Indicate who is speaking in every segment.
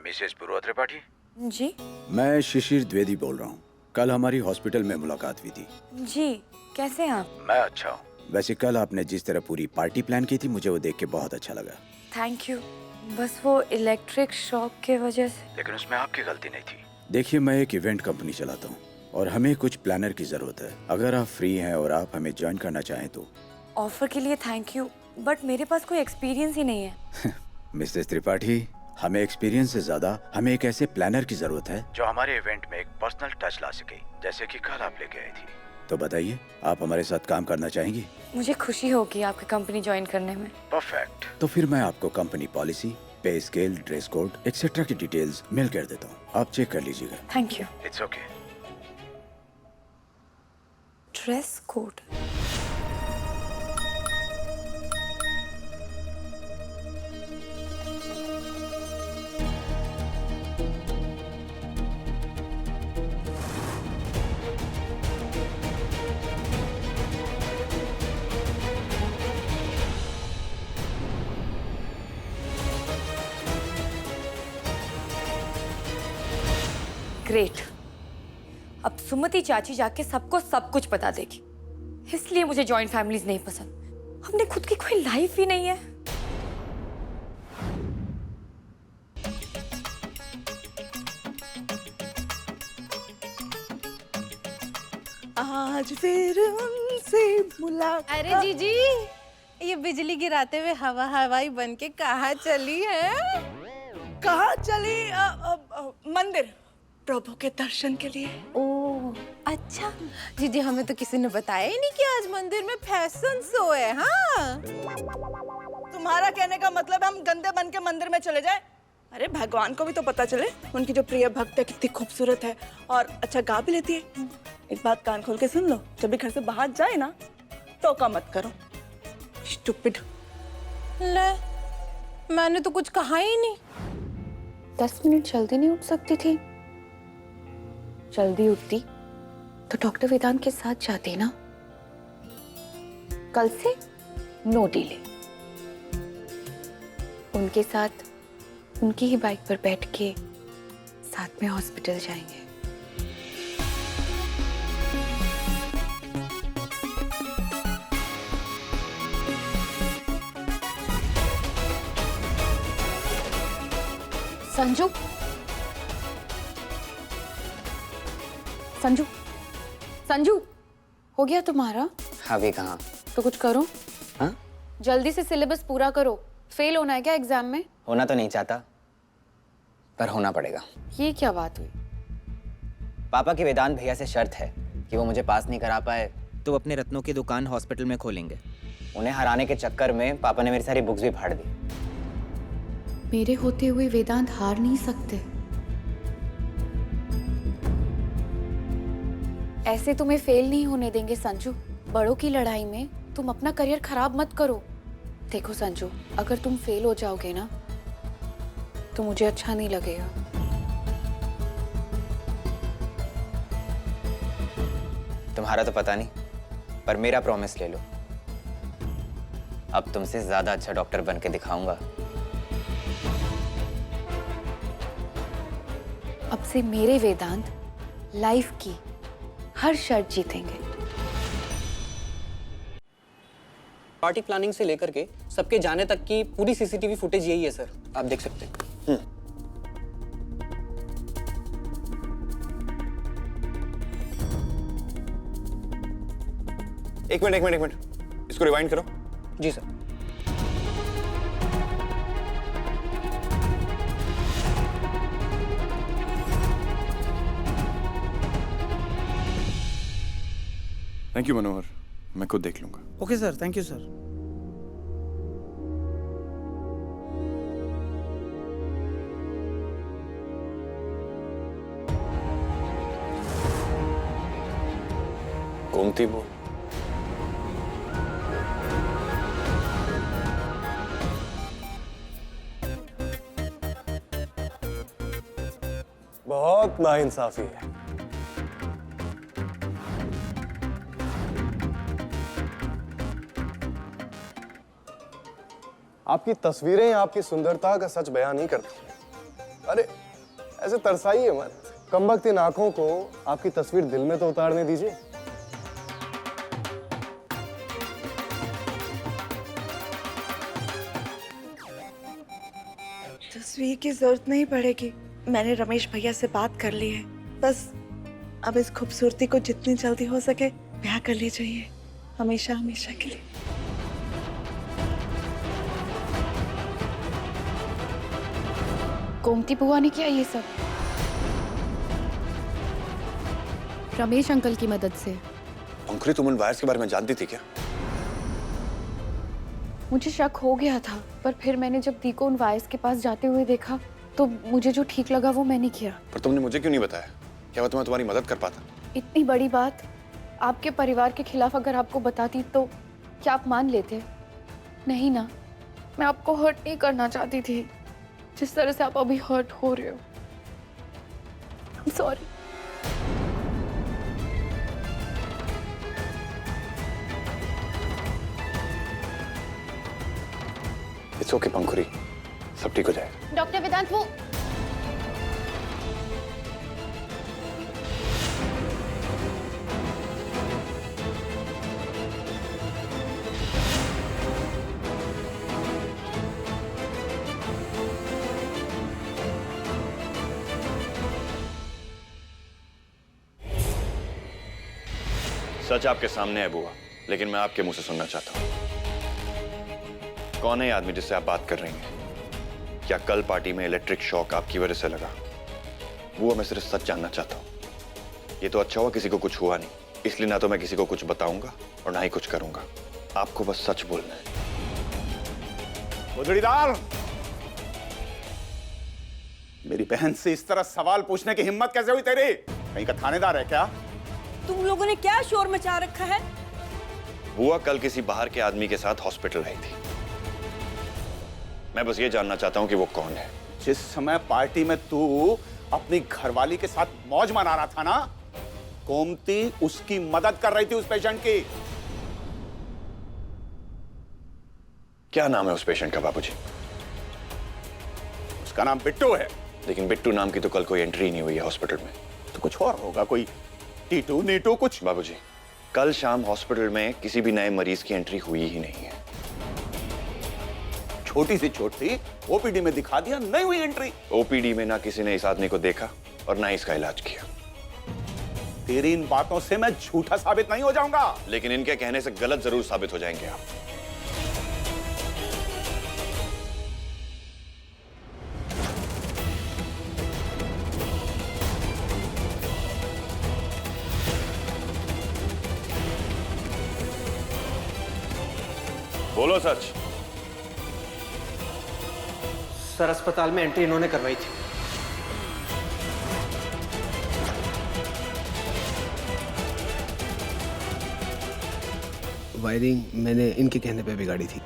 Speaker 1: Mrs पूर्वा त्रिपाठी?
Speaker 2: जी
Speaker 1: मैं शिशिर द्विवेदी बोल रहा हूँ। कल हमारी हॉस्पिटल में मुलाकात हुई थी।
Speaker 2: जी, कैसे हैं आप?
Speaker 1: मैं अच्छा हूँ। वैसे कल आपने जिस तरह पूरी पार्टी प्लान की थी, मुझे वो देख के बहुत अच्छा लगा।
Speaker 2: Thank you. बस वो इलेक्ट्रिक शॉक के वजह से।
Speaker 1: लेकिन उसमें आपकी गलती नहीं थी। देखिए, मैं एक इवेंट कंपनी चलाता हूँ और हमें कुछ प्लानर की जरूरत है। अगर आप फ्री हैं और आप हमें ज्वाइन करना चाहें तो।
Speaker 2: ऑफर के लिए थैंक यू, बट मेरे पास कोई एक्सपीरियंस ही नहीं है।
Speaker 1: मिसेस त्रिपाठी, हमें एक्सपीरियंस से ज्यादा हमें एक ऐसे प्लानर की जरूरत है जो हमारे इवेंट में एक पर्सनल टच ला सके, जैसे कि कल आप लेके आई थी। तो बताइए, आप हमारे साथ काम करना चाहेंगी?
Speaker 2: मुझे खुशी होगी आपकी कंपनी ज्वाइन करने में।
Speaker 1: परफेक्ट। तो फिर मैं आपको कंपनी पॉलिसी, पे स्केल, ड्रेस कोड एक्सेट्रा की डिटेल्स मेल कर देता हूँ। आप चेक कर लीजिएगा।
Speaker 2: Thank you.
Speaker 1: It's okay.
Speaker 2: Dress code? Great. अब सुमति चाची जाके सबको सब कुछ बता देगी। इसलिए मुझे जॉइंट फैमिलीज नहीं पसंद। हमने खुद की कोई लाइफ ही नहीं है।
Speaker 3: आज फिर उनसे मुलाकात।
Speaker 4: अरे जीजी, ये बिजली गिराते हुए हवा हवाई बन के कहाँ चली है?
Speaker 3: कहाँ चली? मंदिर, प्रभु के दर्शन के लिए।
Speaker 4: ओह अच्छा। जीजी, हमें तो किसी ने बताया ही नहीं कि आज मंदिर में फैशन शो है। हाँ,
Speaker 3: तुम्हारा कहने का मतलब हम गंदे बन के मंदिर में चले जाए? अरे भगवान को भी तो पता चले उनकी जो प्रिय भक्त है कितनी खूबसूरत है और अच्छा गा भी लेती है। एक बात कान खोल के सुन लो, जब भी घर से बाहर जाए ना, टोका मत करो। स्टूपिड।
Speaker 4: ले, मैंने तो कुछ कहा ही नहीं।
Speaker 2: 10 मिनट जल्दी नहीं उठ सकती थी? जल्दी उठती तो डॉक्टर वेदांत के साथ जाती ना। कल से नो डिले। उनके साथ उनकी ही बाइक पर बैठ के साथ में हॉस्पिटल जाएंगे। संजू, संजू, संजू, हो गया तुम्हारा?
Speaker 5: अभी कहाँ?
Speaker 2: तो कुछ करो।
Speaker 5: हाँ?
Speaker 2: जल्दी से सिलेबस पूरा करो। फेल होना है क्या एग्जाम में?
Speaker 5: होना तो नहीं चाहता, पर होना पड़ेगा।
Speaker 2: ये क्या बात हुई?
Speaker 5: पापा की वेदांत भैया से शर्त है कि वो मुझे पास नहीं करा पाए तो अपने रत्नों की दुकान हॉस्पिटल में खोलेंगे। उन्हें हराने के चक्कर में पापा ने मेरी सारी बुक्स भी फाड़ दी।
Speaker 2: मेरे होते हुए वेदांत हार नहीं सकते। ऐसे तुम्हें फेल नहीं होने देंगे संजू। बड़ों की लड़ाई में तुम अपना करियर खराब मत करो। देखो संजू, अगर तुम फेल हो जाओगे ना तो मुझे अच्छा नहीं लगेगा।
Speaker 5: तुम्हारा तो पता नहीं, पर मेरा प्रॉमिस ले लो, अब तुमसे ज्यादा अच्छा डॉक्टर बन के दिखाऊंगा।
Speaker 2: अब से मेरे वेदांत लाइफ की हर शर्त जीतेंगे।
Speaker 6: पार्टी प्लानिंग से लेकर के सबके जाने तक की पूरी सीसीटीवी फुटेज यही है सर, आप देख सकते हैं।
Speaker 7: एक मिनट, इसको रिवाइंड करो।
Speaker 6: जी सर।
Speaker 7: थैंक यू मनोहर, मैं खुद देख लूंगा।
Speaker 6: Okay sir, thank you sir.
Speaker 7: Gomti वो बहुत नाइंसाफी है। आपकी तस्वीरें आपकी सुंदरता का सच बयान नहीं करती। अरे
Speaker 8: ऐसे तरसाइए मत। कमबख्त इन आंखों को आपकी तस्वीर दिल में तो उतारने दीजिए।
Speaker 3: तस्वीर की जरूरत नहीं पड़ेगी, मैंने रमेश भैया से बात कर ली है। बस अब इस खूबसूरती को जितनी जल्दी हो सके ब्याह कर ले जाइए, हमेशा हमेशा के लिए।
Speaker 2: गोमती बुआ ने किया ये सब रमेश अंकल की मदद से।
Speaker 7: पंखुड़ी, तुम उन वायर्स के बारे में जानती थी क्या?
Speaker 2: मुझे शक हो गया था, पर फिर मैंने जब दी को उन वायर्स के पास जाते हुए देखा तो मुझे जो ठीक लगा वो मैंने किया।
Speaker 7: पर तुमने मुझे क्यों नहीं बताया? क्या मैं तुम्हारी मदद कर पाता?
Speaker 2: इतनी बड़ी बात आपके परिवार के खिलाफ अगर आपको बताती तो क्या आप मान लेते? नहीं ना, मैं आपको हर्ट नहीं करना चाहती थी जिस तरह से आप अभी हर्ट हो रहे हो। I'm sorry।
Speaker 7: इट्स ओके पंखुड़ी, सब ठीक हो जाएगा।
Speaker 2: डॉक्टर वेदांत वो
Speaker 7: सच आपके सामने है बुआ, लेकिन मैं आपके मुंह से सुनना चाहता हूँ। कौन है ये आदमी जिससे आप बात कर रही हैं? क्या कल पार्टी में इलेक्ट्रिक शॉक आपकी वजह से लगा? बुआ, मैं सिर्फ सच जानना चाहता हूँ। ये तो अच्छा हुआ किसी को कुछ हुआ नहीं, इसलिए ना तो मैं किसी को कुछ बताऊंगा और ना ही कुछ करूंगा। आपको बस सच बोलना है।
Speaker 9: गुजरीदार, मेरी बहन से इस तरह सवाल पूछने की हिम्मत कैसे हुई तेरी? कहीं का थानेदार है क्या?
Speaker 3: तुम लोगों ने क्या शोर मचा रखा है?
Speaker 7: बुआ कल किसी बाहर के आदमी के साथ हॉस्पिटल आई थी। मैं बस ये जानना चाहता हूँ कि वो कौन है।
Speaker 9: जिस समय पार्टी में तू अपनी घरवाली के साथ मौज मना रहा था ना, गोमती उसकी मदद कर रही थी, उस पेशेंट की।
Speaker 7: क्या नाम है उस पेशेंट का बाबूजी?
Speaker 9: उसका नाम बिट्टू है।
Speaker 7: लेकिन बिट्टू नाम की तो कल कोई एंट्री नहीं हुई है हॉस्पिटल में।
Speaker 9: तो कुछ और होगा, कोई टीटू नीटू कुछ।
Speaker 7: बाबूजी, कल शाम हॉस्पिटल में किसी भी नए मरीज की एंट्री हुई ही नहीं है।
Speaker 9: छोटी सी छोटी ओपीडी में दिखा दिया, नहीं हुई एंट्री।
Speaker 7: ओपीडी में ना किसी ने इस आदमी को देखा और ना इसका इलाज किया।
Speaker 9: तेरी इन बातों से मैं झूठा साबित नहीं हो जाऊंगा।
Speaker 7: लेकिन इनके कहने से गलत जरूर साबित हो जाएंगे आप। बोलो सच।
Speaker 6: सर, अस्पताल में एंट्री इन्होंने करवाई थी।
Speaker 8: वायरिंग मैंने इनके कहने पे बिगाड़ी थी।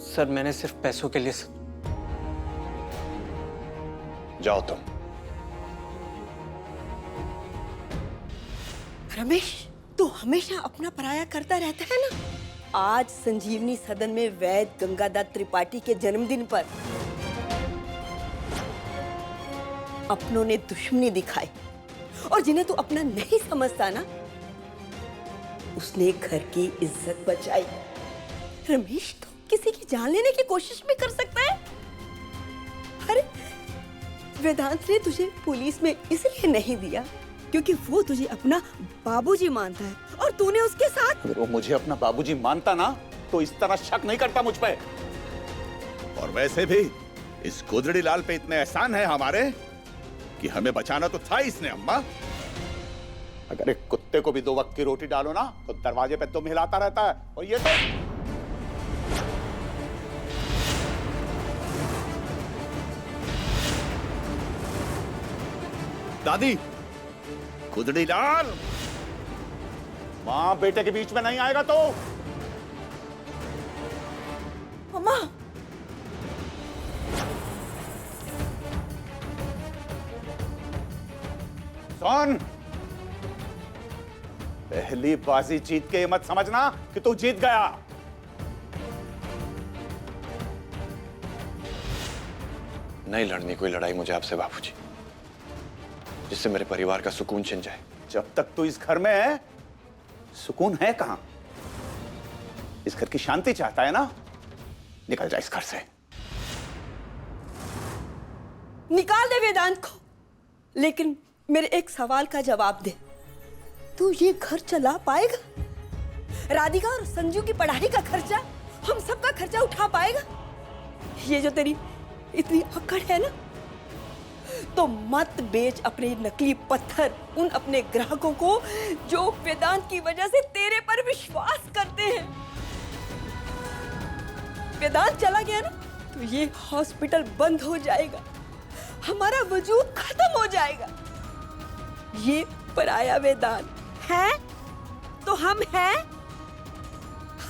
Speaker 6: सर, मैंने सिर्फ पैसों के लिए
Speaker 7: जाओ तुम।
Speaker 10: रमेश, तू हमेशा अपना पराया करता रहता है ना। आज संजीवनी सदन में वैद्य गंगाधर त्रिपाठी के जन्मदिन पर अपनों ने दुश्मनी दिखाई और जिन्हें तू अपना नहीं समझता ना, उसने घर की इज्जत बचाई। रमेश, तू किसी की जान लेने की कोशिश भी कर सकता है। अरे, वेदांत ने तुझे पुलिस में इसलिए नहीं दिया क्योंकि वो तुझे अपना बाबूजी मानता है और तूने उसके साथ।
Speaker 9: अगर वो मुझे अपना बाबूजी मानता ना तो इस तरह शक नहीं करता मुझ पे। और वैसे भी इस गुजरी लाल पे इतने एहसान है हमारे कि हमें बचाना तो था इसने। अम्मा, अगर एक कुत्ते को भी 2 वक्त की रोटी डालो ना तो दरवाजे पे तुम हिलाता रहता है, और ये तो दादी, गुजरी लाल माँ बेटे के बीच में नहीं आएगा तो।
Speaker 10: मम्मा,
Speaker 9: सुन, पहली बाजी जीत के मत समझना कि तू जीत गया।
Speaker 7: नहीं लड़नी कोई लड़ाई मुझे आपसे बाबूजी, जिससे मेरे परिवार का सुकून छिन जाए।
Speaker 9: जब तक तू इस घर में है, सुकून है कहां? इस घर की शांति चाहता है ना? निकल जा इस घर से।
Speaker 10: निकाल दे वेदांत को, लेकिन मेरे एक सवाल का जवाब दे। तू ये घर चला पाएगा? राधिका और संजू की पढ़ाई का खर्चा, हम सबका खर्चा उठा पाएगा? ये जो तेरी इतनी अकड़ है ना, तो मत बेच अपने नकली पत्थर उन अपने ग्राहकों को जो वेदांत की वजह से तेरे पर विश्वास करते हैं। वेदांत चला गया ना, तो ये हॉस्पिटल बंद हो जाएगा, हमारा वजूद खत्म हो जाएगा। ये पराया वेदांत है तो हम हैं,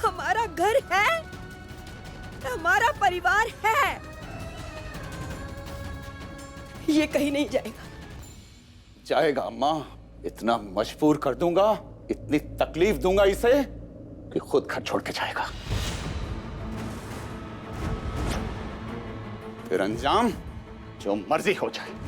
Speaker 10: हमारा घर है, हमारा परिवार है, ये कहीं नहीं जाएगा।
Speaker 9: जाएगा अम्मा, इतना मजबूर कर दूंगा, इतनी तकलीफ दूंगा इसे कि खुद घर छोड़ के जाएगा। फिर अंजाम जो मर्जी हो जाए।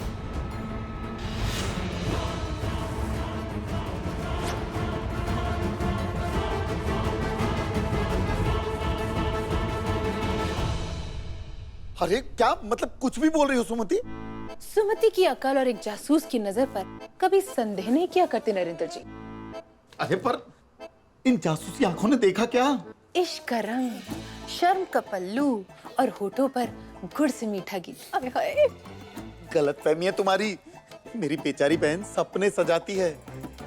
Speaker 11: अरे क्या मतलब कुछ भी बोल रही हो सुमति?
Speaker 4: सुमति की अकल और एक जासूस की नजर पर कभी संदेह नहीं किया करते नरेंद्र जी।
Speaker 11: अरे पर इन जासूसी आंखों ने देखा क्या?
Speaker 4: इश्क का रंग, शर्म का पल्लू और होठों पर गुड़ से मीठा गीत। अबे हाय,
Speaker 11: गलतफहमी है तुम्हारी। मेरी बेचारी बहन सपने सजाती है,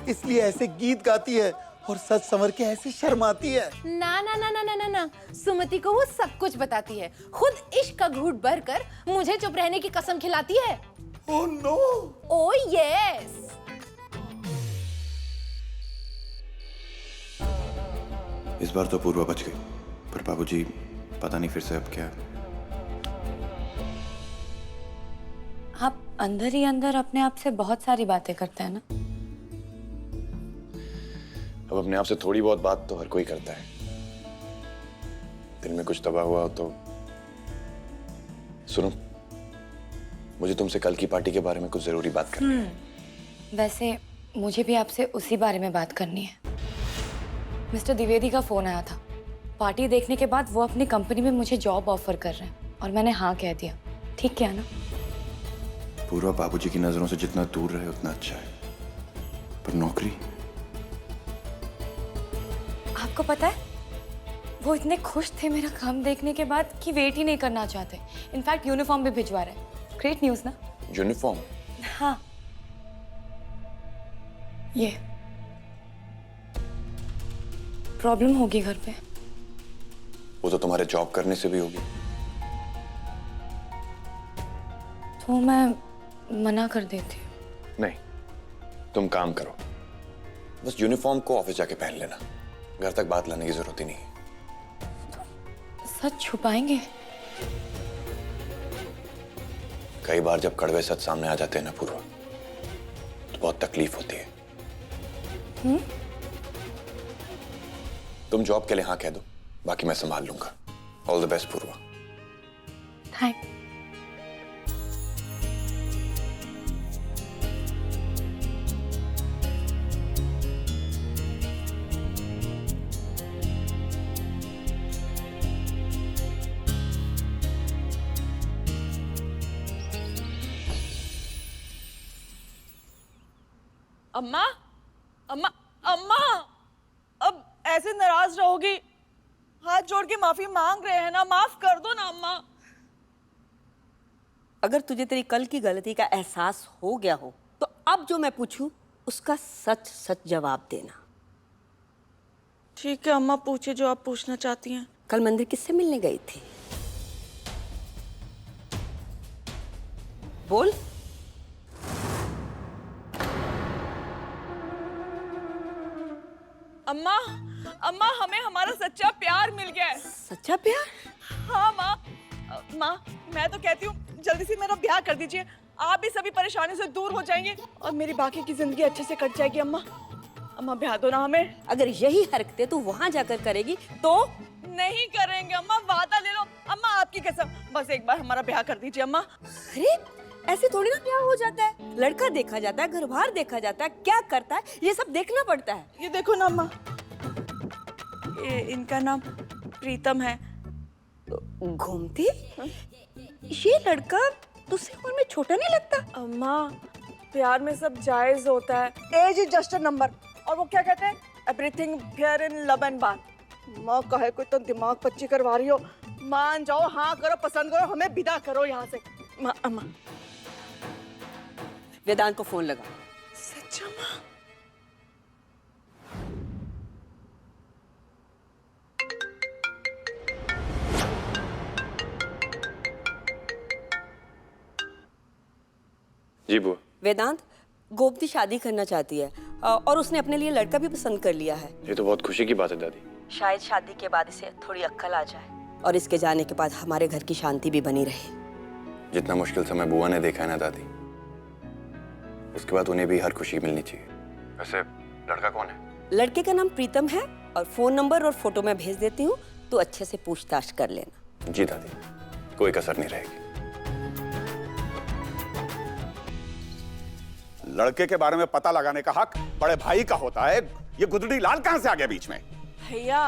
Speaker 11: इसलिए ऐसे गीत गाती है और सच संवर के ऐसे शर्माती है।
Speaker 4: ना ना ना ना ना ना ना, सुमति को वो सब कुछ बताती है, खुद इश्क का घूंट भरकर मुझे चुप रहने की कसम खिलाती है।
Speaker 11: Oh no,
Speaker 4: oh yes.
Speaker 7: इस बार तो पूर्वा बच गई, पर बाबूजी पता नहीं फिर से अब क्या।
Speaker 2: आप अंदर ही अंदर अपने आप से बहुत सारी बातें करते हैं ना।
Speaker 7: अब अपने आप से थोड़ी बहुत बात तो हर कोई करता है। दिल में कुछ दबा हुआ हो तो। सुनो, मुझे तुमसे कल की पार्टी के बारे में कुछ जरूरी बात करनी है।
Speaker 2: वैसे मुझे भी आपसे उसी बारे में बात करनी है। मिस्टर द्विवेदी का फोन आया था। पार्टी देखने के बाद वो अपनी कंपनी में मुझे जॉब ऑफर कर रहे हैं और मैंने हाँ कह दिया। ठीक क्या ना?
Speaker 7: पूर्वा बाबूजी की नजरों से जितना दूर रहे उतना अच्छा है, पर नौकरी।
Speaker 2: आपको पता है, वो इतने खुश थे मेरा काम देखने के बाद कि वेट ही नहीं करना चाहते। इनफैक्ट यूनिफॉर्म भी भिजवा रहे हैं। ग्रेट न्यूज़ ना?
Speaker 7: यूनिफॉर्म?
Speaker 2: हाँ, ये प्रॉब्लम होगी घर पे।
Speaker 7: वो तो तुम्हारे जॉब करने से भी होगी।
Speaker 2: तो मैं मना कर देती हूँ।
Speaker 7: नहीं, तुम काम करो, बस यूनिफॉर्म को ऑफिस जाके पहन लेना। घर तक बात लाने की जरूरत ही नहीं है।
Speaker 2: सच छुपाएंगे?
Speaker 7: कई बार जब कड़वे सच सामने आ जाते हैं ना पूर्वा, तो बहुत तकलीफ होती है। तुम जॉब के लिए हाँ कह दो, बाकी मैं संभाल लूंगा। All the best Purva.
Speaker 2: Thank.
Speaker 3: अम्मा, अम्मा, अम्मा, अब ऐसे नाराज रहोगी? हाथ जोड़ के माफी मांग रहे हैं ना, माफ कर दो ना अम्मा।
Speaker 10: अगर तुझे तेरी कल की गलती का एहसास हो गया हो, तो अब जो मैं पूछूं उसका सच सच जवाब देना।
Speaker 3: ठीक है अम्मा, पूछे जो आप पूछना चाहती हैं।
Speaker 10: कल मंदिर किससे मिलने गई थी? बोल।
Speaker 3: अम्मा, अम्मा, हमें हमारा सच्चा प्यार मिल गया है।
Speaker 10: सच्चा प्यार?
Speaker 3: हाँ माँ। माँ, मैं तो कहती हूँ जल्दी से मेरा ब्याह कर दीजिए। आप भी सभी परेशानी से दूर हो जाएंगे और मेरी बाकी की जिंदगी अच्छे से कट जाएगी अम्मा। अम्मा ब्याह दो ना हमें।
Speaker 10: अगर यही हरकतें तू वहां जाकर करेगी तो?
Speaker 3: नहीं करेंगे अम्मा, वादा ले लो अम्मा, आपकी कसम, बस एक बार हमारा ब्याह कर दीजिए अम्मा।
Speaker 10: अरे ऐसे थोड़ी ना ब्याह हो जाता है, लड़का देखा जाता है, घर बार देखा जाता है, क्या करता है ये सब देखना पड़ता है।
Speaker 3: ये देखो ना अम्मा, ये इनका नाम प्रीतम है।
Speaker 10: घूमती ये लड़का तुझसे उम्र में छोटा नहीं लगता?
Speaker 3: अम्मा प्यार में सब जायज होता है, age is just a number. और वो क्या कहते हैं, everything fair in love and war. माँ कहे कोई तो दिमाग पच्ची करवा रही हो, मान जाओ, हाँ करो, पसंद करो, हमें विदा करो यहाँ से। अम्मा
Speaker 10: वेदांत को फोन लगा।
Speaker 3: सच्चा माँ?
Speaker 7: जी बुआ।
Speaker 10: वेदांत, गोमती शादी करना चाहती है और उसने अपने लिए लड़का भी पसंद कर लिया है।
Speaker 7: ये तो बहुत खुशी की बात है दादी।
Speaker 10: शायद शादी के बाद इसे थोड़ी अक्ल आ जाए और इसके जाने के बाद हमारे घर की शांति भी बनी रहे।
Speaker 7: जितना मुश्किल समय बुआ ने देखा है ना दादी, उसके बाद उन्हें भी हर खुशी मिलनी चाहिए। वैसे लड़का कौन है?
Speaker 10: लड़के का नाम प्रीतम है और फोन नंबर और फोटो मैं भेज देती हूँ, तो अच्छे से पूछताछ कर लेना।
Speaker 7: जी दादी, कोई कसर नहीं रहेगी।
Speaker 9: लड़के के बारे में पता लगाने का हक बड़े भाई का होता है। ये गुदड़ी लाल कहां से आ गया बीच में?
Speaker 3: भैया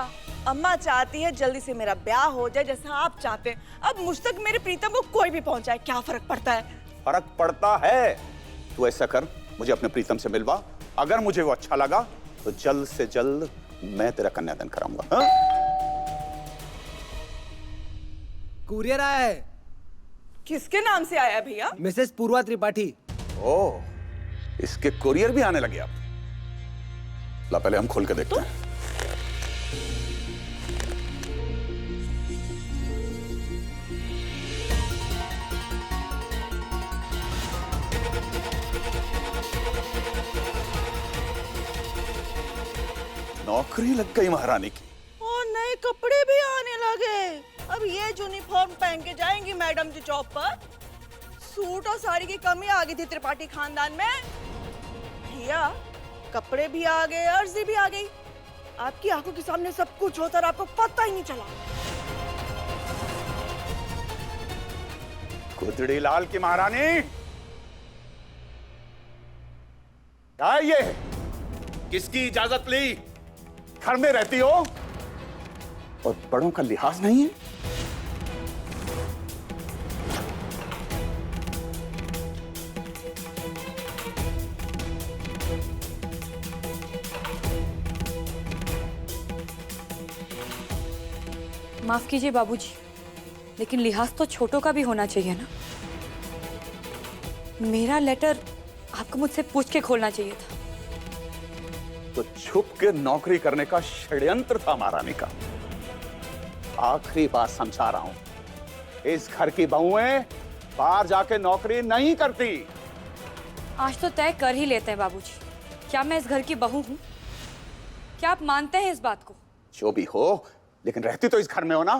Speaker 3: अम्मा चाहती है जल्दी से मेरा ब्याह हो जाए जैसा आप चाहते हैं। अब मुझ तक मेरे प्रीतम को कोई भी पहुंचाए, क्या फर्क पड़ता है?
Speaker 9: फर्क पड़ता है। तू ऐसा कर, मुझे अपने प्रीतम से मिलवा, अगर मुझे वो अच्छा लगा तो जल्द से जल्द मैं तेरा कन्यादान कराऊंगा। हाँ?
Speaker 12: कुरियर आया है।
Speaker 3: किसके नाम से आया भैया?
Speaker 12: मिसेस पूर्वा त्रिपाठी।
Speaker 9: ओह, इसके कोरियर भी आने लगे अब। ला पहले हम खोल के देखते हैं। नौकरी लग गई महारानी की।
Speaker 3: और नए कपड़े भी आने लगे। अब ये यूनिफॉर्म पहन के जाएंगी मैडम जी जॉब पर। सूट और साड़ी की कमी आ गई थी त्रिपाठी खानदान में। भैया कपड़े भी आ गए, अर्जी भी आ गई। आपकी आंखों के सामने सब कुछ होता और आपको पता ही नहीं चला।
Speaker 9: गुदड़ी लाल की महारानी, क्या ये? किसकी इजाजत ली? घर में रहती हो और बड़ों का लिहाज नहीं है।
Speaker 13: माफ कीजिए बाबूजी, लेकिन लिहाज तो छोटों का भी होना चाहिए ना। मेरा लेटर आपको मुझसे पूछ के खोलना चाहिए था।
Speaker 9: तो छुप के नौकरी करने का षड्यंत्र था महारानी का। आखिरी बात समझा रहा हूं, इस घर की बहुएं बाहर जाके नौकरी नहीं करती।
Speaker 13: आज तो तय कर ही लेते हैं बाबूजी। क्या मैं इस घर की बहू हूं? क्या आप मानते हैं इस बात को?
Speaker 9: जो भी हो, लेकिन रहती तो इस घर में हो ना।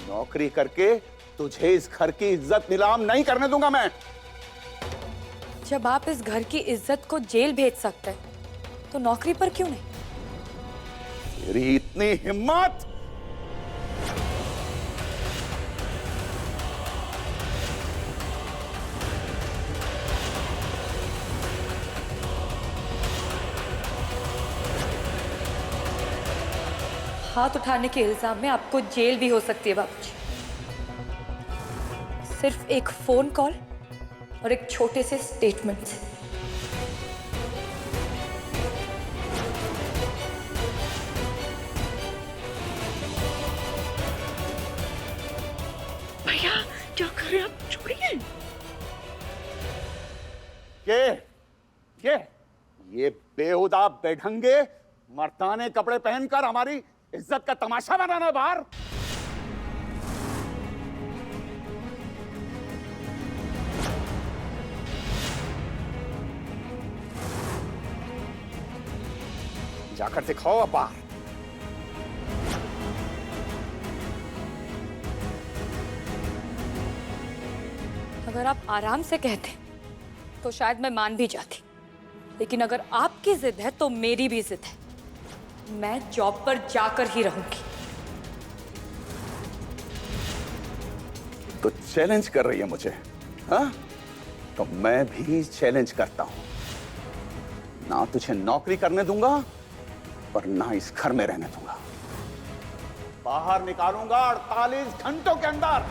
Speaker 9: नौकरी करके तुझे इस घर की इज्जत नीलाम नहीं करने दूंगा मैं।
Speaker 13: जब आप इस घर की इज्जत को जेल भेज सकते हैं, तो नौकरी पर क्यों नहीं?
Speaker 9: तेरी इतनी हिम्मत!
Speaker 13: हाथ उठाने के इल्जाम में आपको जेल भी हो सकती है बाबूजी। सिर्फ एक फोन कॉल और एक छोटे से स्टेटमेंट से।
Speaker 3: भैया क्या कर रहे हैं आप? छोड़िए।
Speaker 9: ये बेहुदा बेढंगे मर्दाने कपड़े पहनकर हमारी इज्जत का तमाशा बनाना बाहर। जाकर दिखाओ अब बाहर।
Speaker 13: अगर आप आराम से कहते तो शायद मैं मान भी जाती, लेकिन अगर आपकी जिद है तो मेरी भी जिद है। मैं जॉब पर जाकर ही रहूंगी।
Speaker 9: तो चैलेंज कर रही है मुझे, हाँ? तो मैं भी चैलेंज करता हूं। ना तुझे नौकरी करने दूंगा और ना इस घर में रहने दूंगा। बाहर निकालूंगा 48 घंटों के अंदर।